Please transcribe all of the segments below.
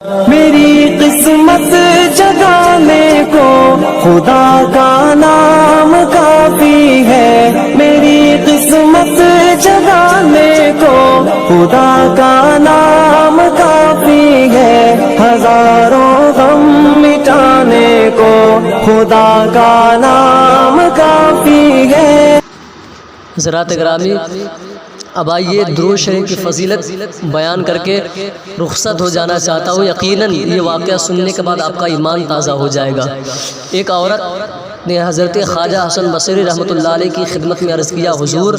میری قسمت جگانے کو خدا کا نام کافی ہے، میری قسمت جگانے کو خدا کا نام کافی ہے، ہزاروں غم مٹانے کو خدا کا نام کافی ہے۔ حضرات گرامی، اب آئیے درود شریف کی فضیلت بیان کر کے رخصت ہو جانا چاہتا ہوں۔ یقیناً یہ واقعہ سننے کے بعد آپ کا ایمان تازہ ہو جائے گا۔ ایک عورت نے حضرت خواجہ حسن بصری رحمۃ اللہ علیہ کی خدمت میں عرض کیا، حضور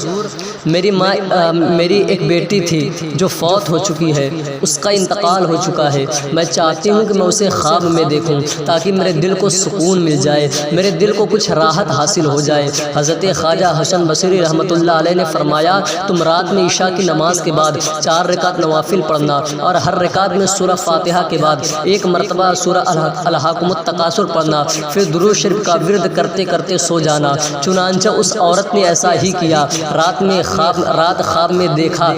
میری ایک بیٹی تھی جو فوت ہو چکی ہے، اس کا انتقال ہو چکا ہے، میں چاہتی ہوں کہ میں اسے خواب میں دیکھوں تاکہ میرے دل کو سکون مل جائے، میرے دل کو کچھ راحت حاصل ہو جائے۔ حضرت خواجہ حسن بصری رحمۃ اللہ علیہ نے فرمایا، تم رات میں عشاء کی نماز کے بعد 4 رکعت نوافل پڑھنا اور ہر رکعت میں سورہ فاتحہ کے بعد 1 مرتبہ سورہ الہاکم التکاثر پڑھنا، پھر درود شریف کا ورد کرتے کرتے سو جانا۔ چنانچہ اس عورت نے ایسا ہی کیا۔ رات خواب میں دیکھا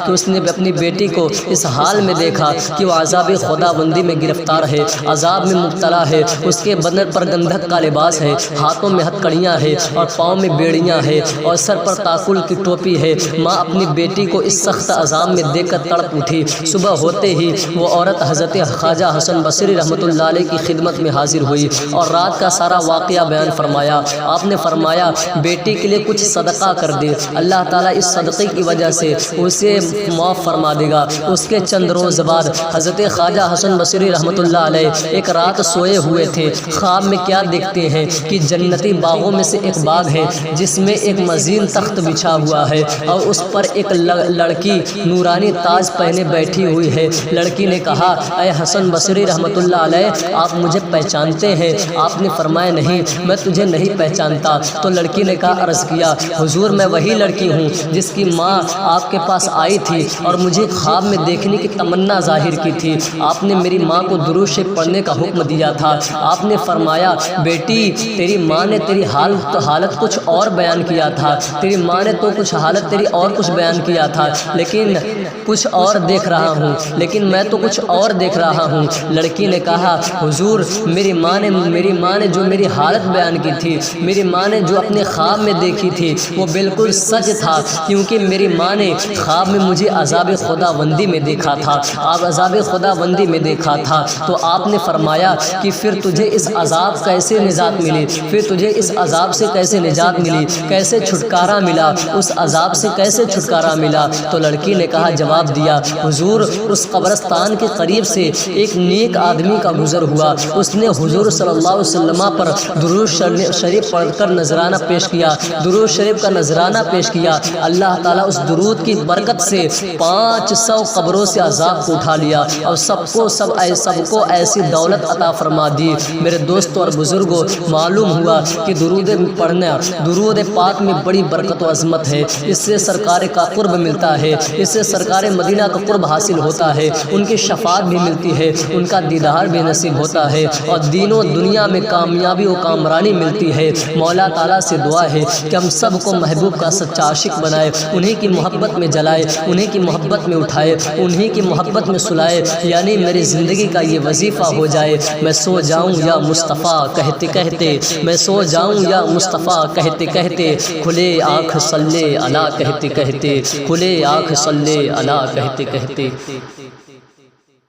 کہ اس نے اپنی بیٹی کو اس حال میں دیکھا کہ وہ عذاب خدا بندی میں گرفتار ہے، عذاب میں مبتلا ہے، اس کے بدن پر گندھک کا لباس ہے، ہاتھوں میں ہتکڑیاں ہیں اور پاؤں میں بیڑیاں ہیں اور سر پر تاکل کی ٹوپی ہے۔ ماں اپنی بیٹی کو اس سخت عذاب میں دیکھ کر تڑپ اٹھی۔ صبح ہوتے ہی وہ عورت حضرت خواجہ حسن بصری رحمۃ اللہ علیہ کی خدمت میں حاضر ہوئی اور رات کا سارا واقعہ بیان فرمایا۔ آپ نے فرمایا، بیٹی کے لیے کچھ صدقہ کر دے، اللہ تعالیٰ اس صدقے کی وجہ سے اسے معاف فرما دے گا۔ اس کے چند روز بعد حضرت خواجہ حسن بصری رحمۃ اللہ علیہ ایک رات سوئے ہوئے تھے۔ خواب میں کیا دیکھتے ہیں کہ جنتی باغوں میں سے ایک باغ ہے جس میں ایک مزین تخت بچھا ہوا ہے اور اس پر ایک لڑکی نورانی تاج پہنے بیٹھی ہوئی ہے۔ لڑکی نے کہا، اے حسن بصری رحمۃ اللہ علیہ، آپ مجھے پہچانتے ہیں؟ آپ نے فرمایا، نہیں، میں تجھے نہیں پہچانتا۔ تو لڑکی نے کہا، عرض کیا، حضور میں وہی لڑکی ہوں جس کی ماں آپ کے پاس آئی تھی اور مجھے خواب میں دیکھنے کی تمنا ظاہر کی تھی۔ آپ نے میری ماں کو درود شریف پڑھنے کا حکم دیا تھا۔ آپ نے فرمایا، بیٹی، تیری ماں نے تیری حالت کچھ اور بیان کیا تھا، تیری ماں نے تو کچھ حالت تیری اور کچھ بیان کیا تھا، لیکن کچھ اور دیکھ رہا ہوں، لیکن میں تو کچھ اور دیکھ رہا ہوں۔ لڑکی نے کہا، حضور میری ماں نے جو میری حالت بیان کی تھی، میری ماں نے جو اپنے خواب میں دیکھی تھی، وہ بالکل سچ تھا، کیونکہ میری ماں نے خواب میں مجھے عذاب خدا بندی میں دیکھا تھا، عذاب خدا بندی میں دیکھا تھا۔ تو آپ نے فرمایا کہ پھر تجھے اس عذاب کیسے نجات ملی، پھر تجھے اس عذاب سے کیسے نجات ملی، کیسے چھٹکارا ملا، اس عذاب سے کیسے چھٹکارا ملا؟ تو لڑکی نے کہا، جواب دیا، حضور اس قبرستان کے قریب سے ایک نیک آدمی کا گزر ہوا، اس نے حضور صلی اللہ علیہ وسلم پر درود شریف پڑھ کر نذرانہ پیش کیا، درود شریف کا نذرانہ پیش کیا۔ اللہ تعالیٰ اس درود کی برکت سے 500 قبروں سے عذاب کو اٹھا لیا اور سب کو ایسی دولت عطا فرما دی۔ میرے دوستوں اور بزرگوں، معلوم ہوا کہ درود پڑھنا، درود پاک میں بڑی برکت و عظمت ہے۔ اس سے سرکار کا قرب ملتا ہے، اس سے سرکار مدینہ کا قرب حاصل ہوتا ہے، ان کی شفاعت بھی ملتی ہے، ان کا دیدار بھی نصیب ہوتا ہے اور دین و دنیا میں کامیابی و کامرانی ملتی ہے۔ مولا تعالیٰ سے دعا ہے کہ ہم سب کو محبوب کا سچا عاشق بنائے، انہیں کی محبت میں جلائے، انہیں کی محبت میں اٹھائے، انہیں کی محبت میں سلائے، یعنی میری زندگی کا یہ وظیفہ ہو جائے، میں سو جاؤں یا مصطفیٰ کہتے کہتے، میں سو جاؤں یا مصطفیٰ کہتے کہتے، کھلے آنکھ صلی علی کہتے کہتے، کھلے آنکھ صلی علی کہتے کہتے۔